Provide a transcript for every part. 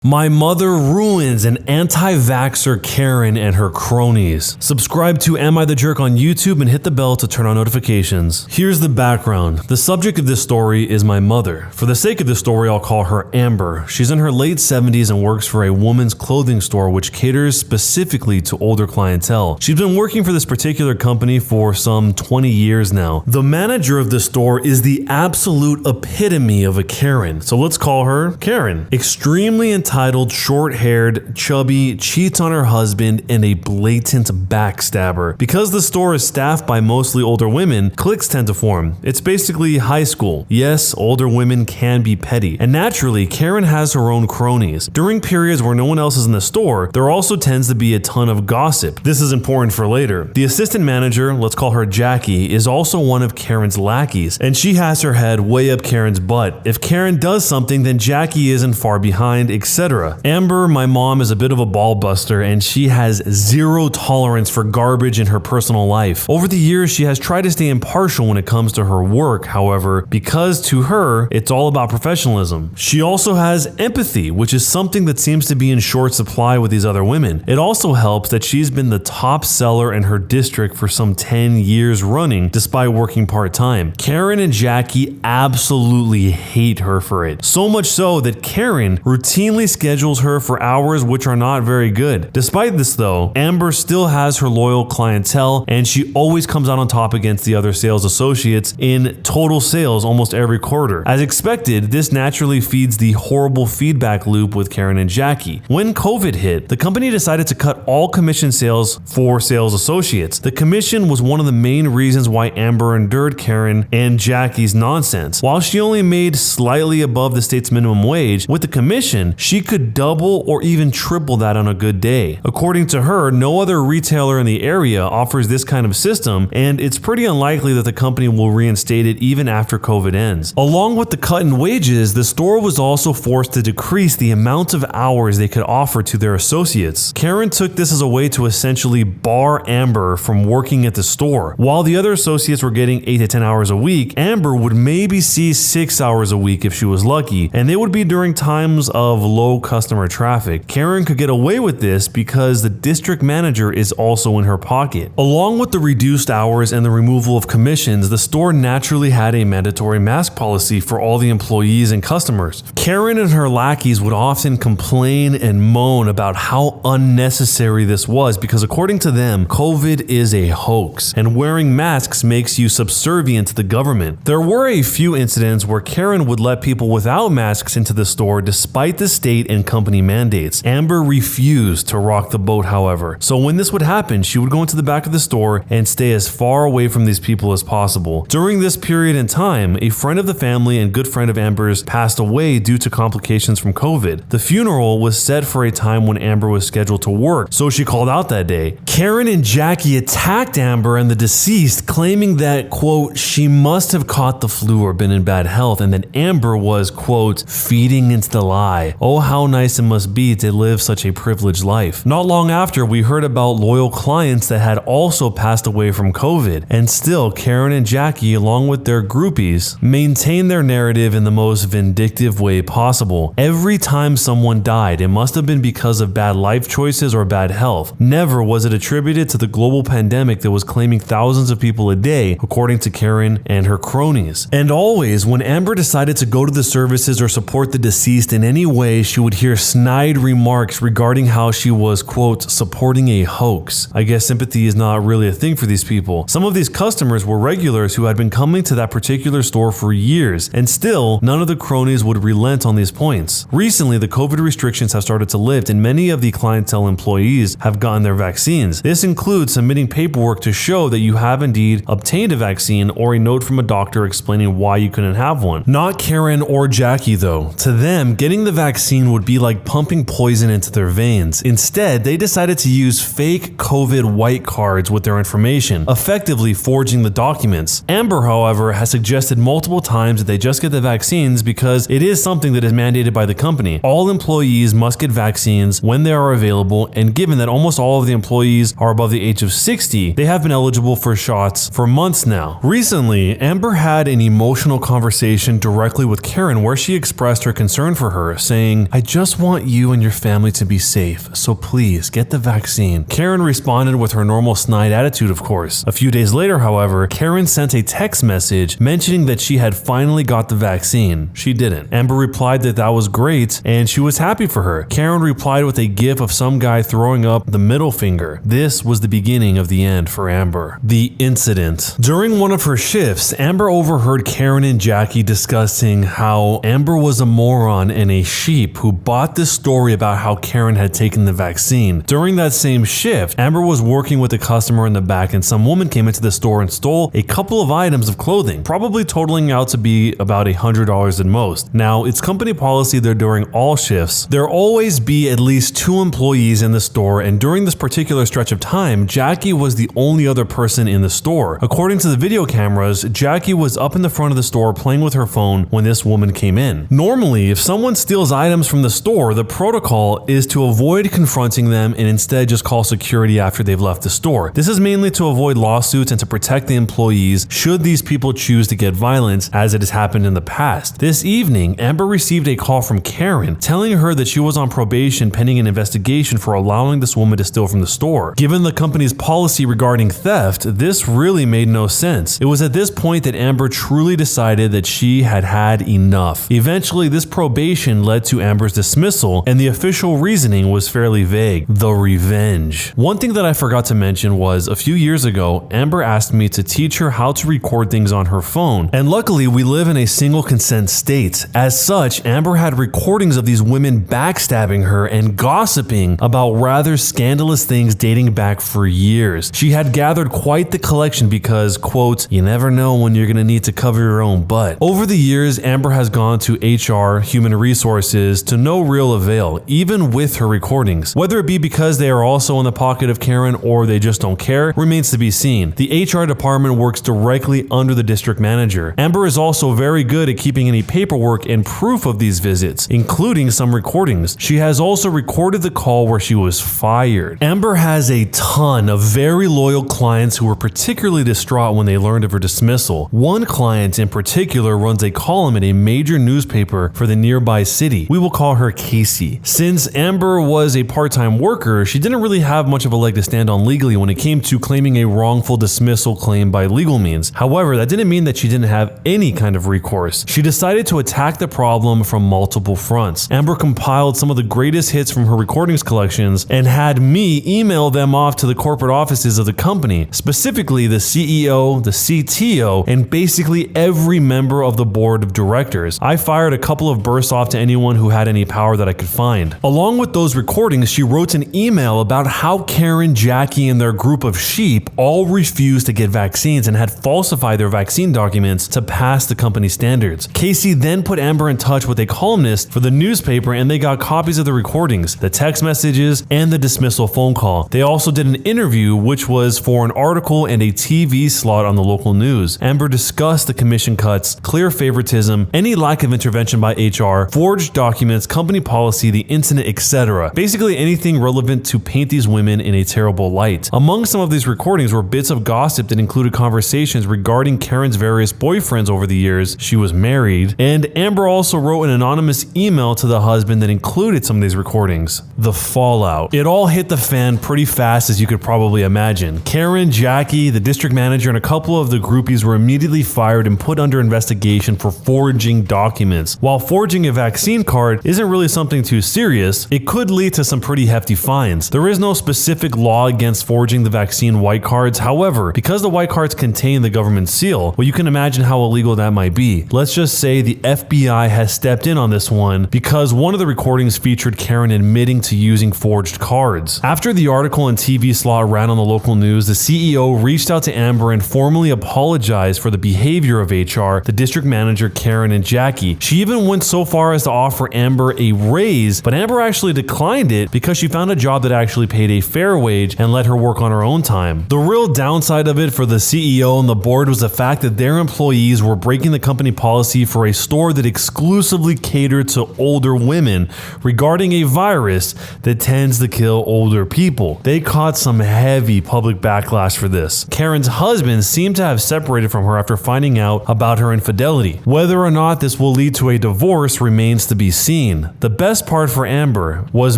My mother ruins an anti-vaxxer Karen and her cronies. Subscribe to Am I the Jerk on YouTube and hit the bell to turn on notifications. Here's the background. The subject of this story is my mother. For the sake of this story, I'll call her Amber. She's in her late 70s and works for a woman's clothing store which caters specifically to older clientele. She's been working for this particular company for some 20 years now. The manager of the store is the absolute epitome of a Karen. So let's call her Karen. Extremely entitled, short-haired, chubby, cheats on her husband, and a blatant backstabber. Because the store is staffed by mostly older women, cliques tend to form. It's basically high school. Yes, older women can be petty. And naturally, Karen has her own cronies. During periods where no one else is in the store, there also tends to be a ton of gossip. This is important for later. The assistant manager, let's call her Jackie, is also one of Karen's lackeys, and she has her head way up Karen's butt. If Karen does something, then Jackie isn't far behind, etc. Amber, my mom, is a bit of a ball buster and she has zero tolerance for garbage in her personal life. Over the years, she has tried to stay impartial when it comes to her work, however, because to her, it's all about professionalism. She also has empathy, which is something that seems to be in short supply with these other women. It also helps that she's been the top seller in her district for some 10 years running, despite working part-time. Karen and Jackie absolutely hate her for it. So much so that Karen routinely schedules her for hours which are not very good. Despite this though, Amber still has her loyal clientele and she always comes out on top against the other sales associates in total sales almost every quarter. As expected, this naturally feeds the horrible feedback loop with Karen and Jackie. When COVID hit, the company decided to cut all commission sales for sales associates. The commission was one of the main reasons why Amber endured Karen and Jackie's nonsense. While she only made slightly above the state's minimum wage, with the commission, she could double or even triple that on a good day. According to her, no other retailer in the area offers this kind of system, and it's pretty unlikely that the company will reinstate it even after COVID ends. Along with the cut in wages, the store was also forced to decrease the amount of hours they could offer to their associates. Karen took this as a way to essentially bar Amber from working at the store. While the other associates were getting 8 to 10 hours a week, Amber would maybe see 6 hours a week if she was lucky, and they would be during times of low customer traffic. Karen could get away with this because the district manager is also in her pocket. Along with the reduced hours and the removal of commissions, the store naturally had a mandatory mask policy for all the employees and customers. Karen and her lackeys would often complain and moan about how unnecessary this was because according to them, COVID is a hoax and wearing masks makes you subservient to the government. There were a few incidents where Karen would let people without masks into the store despite the state and company mandates. Amber refused to rock the boat, however. So when this would happen, she would go into the back of the store and stay as far away from these people as possible. During this period in time, a friend of the family and good friend of Amber's passed away due to complications from COVID. The funeral was set for a time when Amber was scheduled to work, so she called out that day. Karen and Jackie attacked Amber and the deceased, claiming that, quote, she must have caught the flu or been in bad health, and that Amber was, quote, feeding into the lie. Oh, how nice it must be to live such a privileged life. Not long after, we heard about loyal clients that had also passed away from COVID, and still Karen and Jackie, along with their groupies, maintain their narrative in the most vindictive way possible. Every time someone died, it must have been because of bad life choices or bad health. Never was it attributed to the global pandemic that was claiming thousands of people a day, according to Karen and her cronies. And always, when Amber decided to go to the services or support the deceased in any way, she would hear snide remarks regarding how she was, quote, supporting a hoax. I guess sympathy is not really a thing for these people. Some of these customers were regulars who had been coming to that particular store for years, and still, none of the cronies would relent on these points. Recently, the COVID restrictions have started to lift, and many of the clientele employees have gotten their vaccines. This includes submitting paperwork to show that you have indeed obtained a vaccine or a note from a doctor explaining why you couldn't have one. Not Karen or Jackie though. To them, getting the vaccine would be like pumping poison into their veins. Instead, they decided to use fake COVID white cards with their information, effectively forging the documents. Amber, however, has suggested multiple times that they just get the vaccines because it is something that is mandated by the company. All employees must get vaccines when they are available, and given that almost all of the employees are above the age of 60, they have been eligible for shots for months now. Recently, Amber had an emotional conversation directly with Karen where she expressed her concern for her, saying, I just want you and your family to be safe, so please get the vaccine. Karen responded with her normal snide attitude, of course. A few days later, however, Karen sent a text message mentioning that she had finally got the vaccine. She didn't. Amber replied that was great and she was happy for her. Karen replied with a gif of some guy throwing up the middle finger. This was the beginning of the end for Amber. The incident. During one of her shifts, Amber overheard Karen and Jackie discussing how Amber was a moron and a sheep who bought this story about how Karen had taken the vaccine. During that same shift, Amber was working with a customer in the back and some woman came into the store and stole a couple of items of clothing, probably totaling out to be about $100 at most. Now, it's company policy that during all shifts, there always be at least 2 employees in the store, and during this particular stretch of time, Jackie was the only other person in the store. According to the video cameras, Jackie was up in the front of the store playing with her phone when this woman came in. Normally, if someone steals items from the store, the protocol is to avoid confronting them and instead just call security after they've left the store. This is mainly to avoid lawsuits and to protect the employees should these people choose to get violent, as it has happened in the past. This evening, Amber received a call from Karen telling her that she was on probation pending an investigation for allowing this woman to steal from the store. Given the company's policy regarding theft, this really made no sense. It was at this point that Amber truly decided that she had had enough. Eventually, this probation led to Amber's dismissal, and the official reasoning was fairly vague: the revenge. One thing that I forgot to mention was, a few years ago, Amber asked me to teach her how to record things on her phone, and luckily we live in a single consent state. As such, Amber had recordings of these women backstabbing her and gossiping about rather scandalous things dating back for years. She had gathered quite the collection because, quote, you never know when you're gonna need to cover your own butt. Over the years, Amber has gone to HR, human resources, to no real avail, even with her recordings. Whether it be because they are also in the pocket of Karen or they just don't care, remains to be seen. The HR department works directly under the district manager. Amber is also very good at keeping any paperwork and proof of these visits, including some recordings. She has also recorded the call where she was fired. Amber has a ton of very loyal clients who were particularly distraught when they learned of her dismissal. One client in particular runs a column in a major newspaper for the nearby city. We will call her Casey. Since Amber was a part-time worker, she didn't really have much of a leg to stand on legally when it came to claiming a wrongful dismissal claim by legal means. However, that didn't mean that she didn't have any kind of recourse. She decided to attack the problem from multiple fronts. Amber compiled some of the greatest hits from her recordings collections and had me email them off to the corporate offices of the company, specifically the CEO, the CTO, and basically every member of the board of directors. I fired a couple of bursts off to anyone who had any power that I could find. Along with those recordings, she wrote an email about how Karen, Jackie, and their group of sheep all refused to get vaccines and had falsified their vaccine documents to pass the company standards. Casey then put Amber in touch with a columnist for the newspaper and they got copies of the recordings, the text messages, and the dismissal phone call. They also did an interview which was for an article and a TV slot on the local news. Amber discussed the commission cuts, clear favoritism, any lack of intervention by HR, forged documents, company policy, the incident, etc. Basically anything relevant to paint these women in a terrible light. Among some of these recordings were bits of gossip that included conversations regarding Karen's various boyfriends over the years. She was married, and Amber also wrote an anonymous email to the husband that included some of these recordings. The fallout. It all hit the fan pretty fast, as you could probably imagine. Karen, Jackie, the district manager, and a couple of the groupies were immediately fired and put under investigation for forging documents. While forging a vaccine card isn't really something too serious, it could lead to some pretty hefty fines. There is no specific law against forging the vaccine white cards. However, because the white cards contain the government seal, well, you can imagine how illegal that might be. Let's just say the FBI has stepped in on this one because one of the recordings featured Karen admitting to using forged cards. After the article and TV slot ran on the local news, the CEO reached out to Amber and formally apologized for the behavior of HR, the district manager, Karen, and Jackie. She even went so far as to offer Amber a raise, but Amber actually declined it because she found a job that actually paid a fair wage and let her work on her own time. The real downside of it for the CEO and the board was the fact that their employees were breaking the company policy for a store that exclusively catered to older women regarding a virus that tends to kill older people. They caught some heavy public backlash for this. Karen's husband seemed to have separated from her after finding out about her infidelity. Whether or not this will lead to a divorce remains to be seen. scene. The best part for Amber was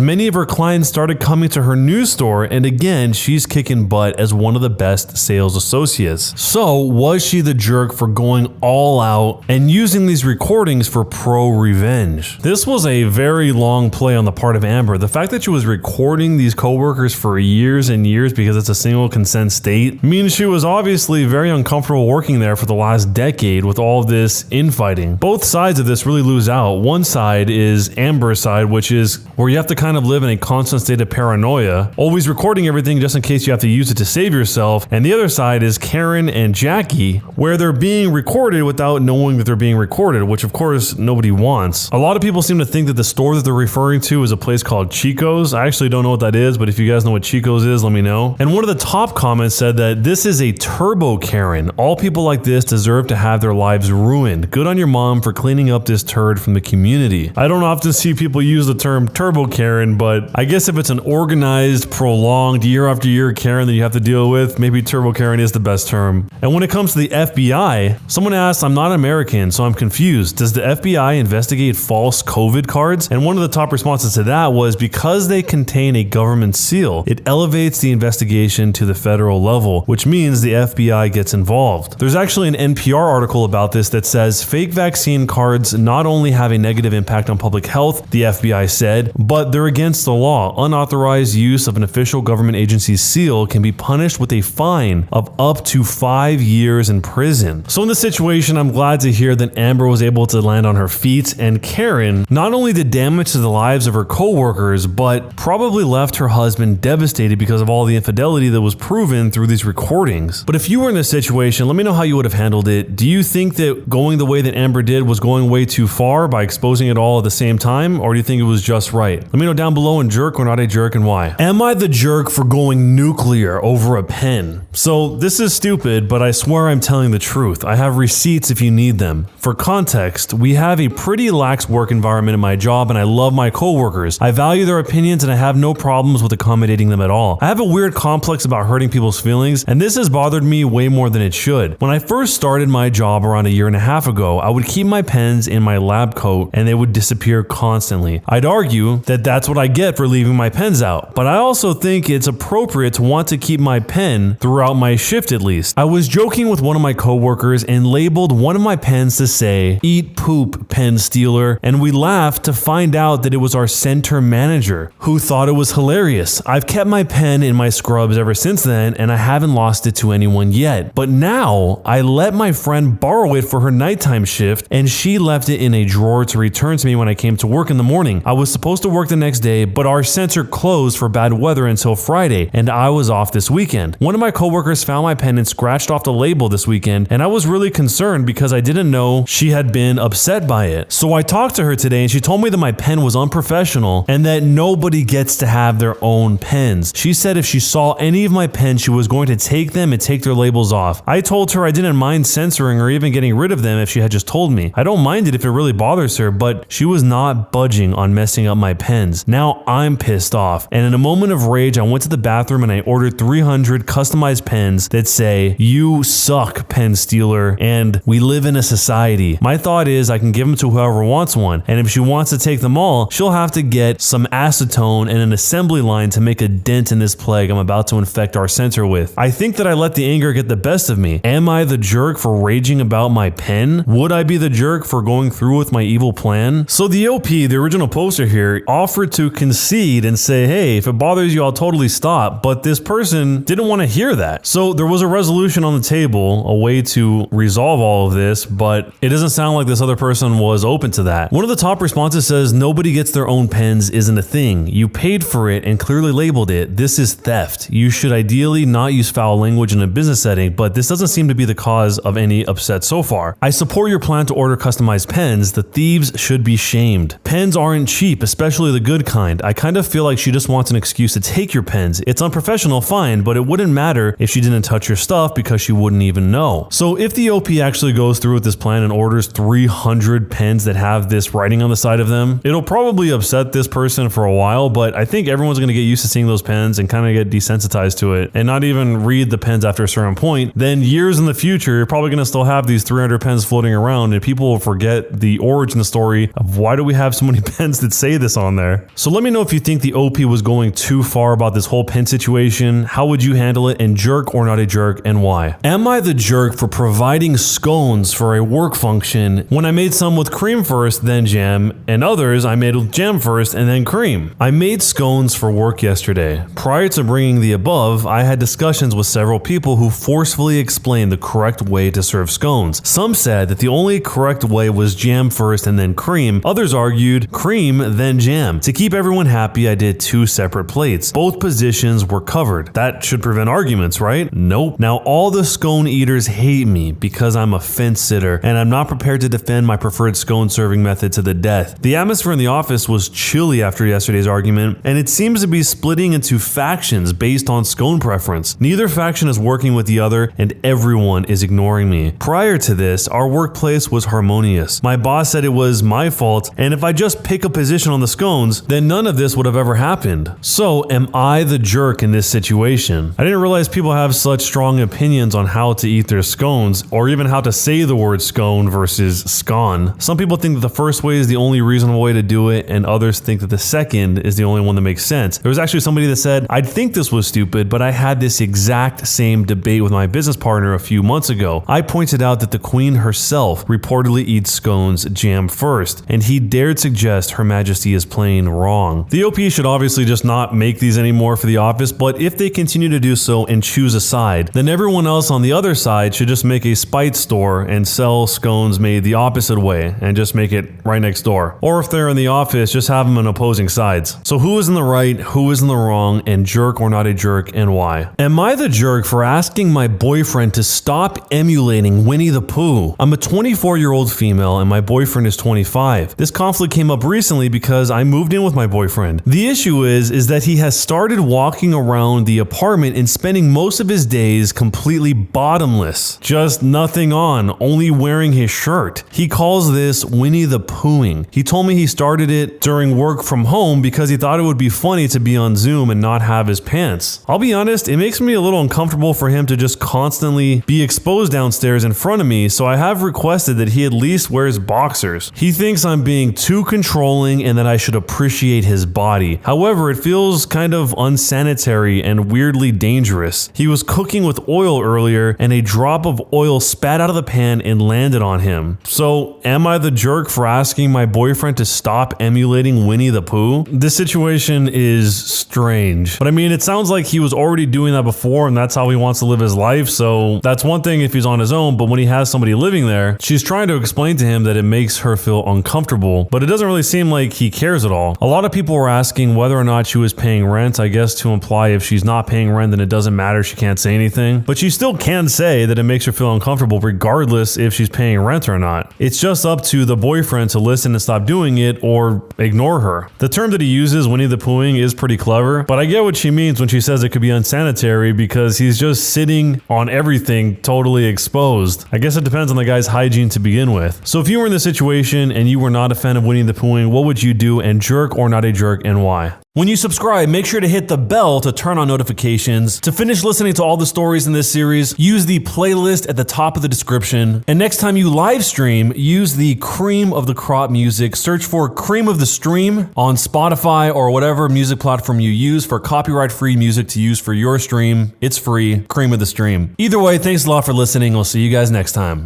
many of her clients started coming to her new store, and again, she's kicking butt as one of the best sales associates. So was she the jerk for going all out and using these recordings for pro-revenge? This was a very long play on the part of Amber. The fact that she was recording these coworkers for years and years because it's a single consent state means she was obviously very uncomfortable working there for the last decade with all of this infighting. Both sides of this really lose out. One side is Amber's side, which is where you have to kind of live in a constant state of paranoia, always recording everything just in case you have to use it to save yourself. And the other side is Karen and Jackie, where they're being recorded without knowing that they're being recorded, which of course nobody wants. A lot of people seem to think that the store that they're referring to is a place called Chico's. I actually don't know what that is, but if you guys know what Chico's is, let me know. And one of the top comments said that this is a turbo Karen. All people like this deserve to have their lives ruined. Good on your mom for cleaning up this turd from the community. I don't often see people use the term turbo Karen, but I guess if it's an organized, prolonged, year after year Karen that you have to deal with, maybe turbo Karen is the best term. And when it comes to the FBI, someone asked, I'm not American, so I'm confused. Does the FBI investigate false COVID cards? And one of the top responses to that was because they contain a government seal, it elevates the investigation to the federal level, which means the FBI gets involved. There's actually an NPR article about this that says fake vaccine cards not only have a negative impact on public health, the FBI said, but they're against the law. Unauthorized use of an official government agency's seal can be punished with a fine of up to 5 years in prison. So in this situation, I'm glad to hear that Amber was able to land on her feet, and Karen not only did damage to the lives of her co-workers, but probably left her husband devastated because of all the infidelity that was proven through these recordings. But if you were in this situation, let me know how you would have handled it. Do you think that going the way that Amber did was going way too far by exposing it all at the same time, or do you think it was just right? Let me know down below and jerk or not a jerk and why. Am I the jerk for going nuclear over a pen? So this is stupid, but I swear I'm telling the truth. I have receipts if you need them. For context, we have a pretty lax work environment in my job and I love my coworkers. I value their opinions and I have no problems with accommodating them at all. I have a weird complex about hurting people's feelings, and this has bothered me way more than it should. When I first started my job around a year and a half ago, I would keep my pens in my lab coat and they would disappear constantly. I'd argue that that's what I get for leaving my pens out, but I also think it's appropriate to want to keep my pen throughout my shift at least. I was joking with one of my coworkers and labeled one of my pens to say, "Eat poop, pen stealer," and we laughed to find out that it was our center manager, who thought it was hilarious. I've kept my pen in my scrubs ever since then, and I haven't lost it to anyone yet. But now, I let my friend borrow it for her nighttime shift, and she left it in a drawer to return to me when I came to work in the morning. I was supposed to work the next day, but our center closed for bad weather until Friday, and I was off this weekend. One of my coworkers found my pen and scratched off the label this weekend, and I was really concerned because I didn't know she had been upset by it. So I talked to her today, and she told me that my pen was unprofessional and that nobody gets to have their own pens. She said if she saw any of my pens, she was going to take them and take their labels off. I told her I didn't mind censoring or even getting rid of them if she had just told me. I don't mind it if it really bothers her, but she was not budging on messing up my pens. Now I'm pissed off, and in a moment of rage, I went to the bathroom and I ordered 300 customized pens that say, "You suck, pen stealer," and "We live in a society." My thought is I can give them to whoever wants one, and if she wants to take them all, she'll have to get some acetone and an assembly line to make a dent in this plague I'm about to infect our center with. I think that I let the anger get the best of me. Am I the jerk for raging about my pen? Would I be the jerk for going through with my evil plan? So the OP, the original poster here, offered to concede and say, hey, if it bothers you, I'll totally stop. But this person didn't want to hear that. So there was a resolution on the table, a way to resolve all of this, but it doesn't sound like this other person was open to that. One of the top responses says, nobody gets their own pens isn't a thing. You paid for it and clearly labeled it. This is theft. You should ideally not use foul language in a business setting, but this doesn't seem to be the cause of any upset so far. I support your plan to order customized pens. The thieves should be shamed. Pens aren't cheap, especially the good kind. I kind of feel like she just wants an excuse to take your pens. It's unprofessional, fine, but it wouldn't matter if she didn't touch your stuff because she wouldn't even know. So if the OP actually goes through with this plan and orders 300 pens that have this writing on the side of them, it'll probably upset this person for a while, but I think everyone's going to get used to seeing those pens and kind of get desensitized to it and not even read the pens after a certain point. Then years in the future, you're probably going to still have these 300 pens floating around and people will forget the origin story of why Why do we have so many pens that say this on there? So let me know if you think the OP was going too far about this whole pen situation. How would you handle it, and jerk or not a jerk, and why? Am I the jerk for providing scones for a work function when I made some with cream first, then jam, and others I made with jam first and then cream? I made scones for work yesterday. Prior to bringing the above, I had discussions with several people who forcefully explained the correct way to serve scones. Some said that the only correct way was jam first and then cream. Others argued cream, then jam. To keep everyone happy, I did 2 separate plates. Both positions were covered. That should prevent arguments, right? Nope. Now all the scone eaters hate me because I'm a fence sitter, and I'm not prepared to defend my preferred scone serving method to the death. The atmosphere in the office was chilly after yesterday's argument, and it seems to be splitting into factions based on scone preference. Neither faction is working with the other, and everyone is ignoring me. Prior to this, our workplace was harmonious. My boss said it was my fault, and if I just pick a position on the scones, then none of this would have ever happened. So am I the jerk in this situation? I didn't realize people have such strong opinions on how to eat their scones, or even how to say the word scone versus scone. Some people think that the first way is the only reasonable way to do it, and others think that the second is the only one that makes sense. There was actually somebody that said, I'd think this was stupid, but I had this exact same debate with my business partner a few months ago. I pointed out that the queen herself reportedly eats scones jam first, and he dared suggest Her Majesty is plain wrong. The OP should obviously just not make these anymore for the office, but if they continue to do so and choose a side, then everyone else on the other side should just make a spite store and sell scones made the opposite way and just make it right next door. Or if they're in the office, just have them on opposing sides. So who is in the right, who is in the wrong, and jerk or not a jerk, and why? Am I the jerk for asking my boyfriend to stop emulating Winnie the Pooh? I'm a 24-year-old female and my boyfriend is 25. This conflict came up recently because I moved in with my boyfriend. The issue is that he has started walking around the apartment and spending most of his days completely bottomless. Just nothing on, only wearing his shirt. He calls this Winnie the Poohing. He told me he started it during work from home because he thought it would be funny to be on Zoom and not have his pants. I'll be honest, it makes me a little uncomfortable for him to just constantly be exposed downstairs in front of me, so I have requested that he at least wears boxers. He thinks I'm being too controlling and that I should appreciate his body. However, it feels kind of unsanitary and weirdly dangerous. He was cooking with oil earlier and a drop of oil spat out of the pan and landed on him. So am I the jerk for asking my boyfriend to stop emulating Winnie the Pooh? This situation is strange, but I mean, it sounds like he was already doing that before and that's how he wants to live his life, so that's one thing if he's on his own, but when he has somebody living there, she's trying to explain to him that it makes her feel uncomfortable, but it doesn't really seem like he cares at all. A lot of people were asking whether or not she was paying rent, I guess to imply if she's not paying rent then it doesn't matter, she can't say anything, but she still can say that it makes her feel uncomfortable regardless if she's paying rent or not. It's just up to the boyfriend to listen and stop doing it or ignore her. The term that he uses, Winnie the Poohing, is pretty clever, but I get what she means when she says it could be unsanitary because he's just sitting on everything totally exposed. I guess it depends on the guy's hygiene to begin with. So if you were in this situation and you were not a fan of Winnie the Poohing, what would you do, and jerk or not a jerk, and why? When you subscribe, make sure to hit the bell to turn on notifications. To finish listening to all the stories in this series, use the playlist at the top of the description. And next time you live stream, use the cream of the crop music. Search for Cream of the Stream on Spotify or whatever music platform you use for copyright-free music to use for your stream. It's free, Cream of the Stream. Either way, thanks a lot for listening. I'll see you guys next time.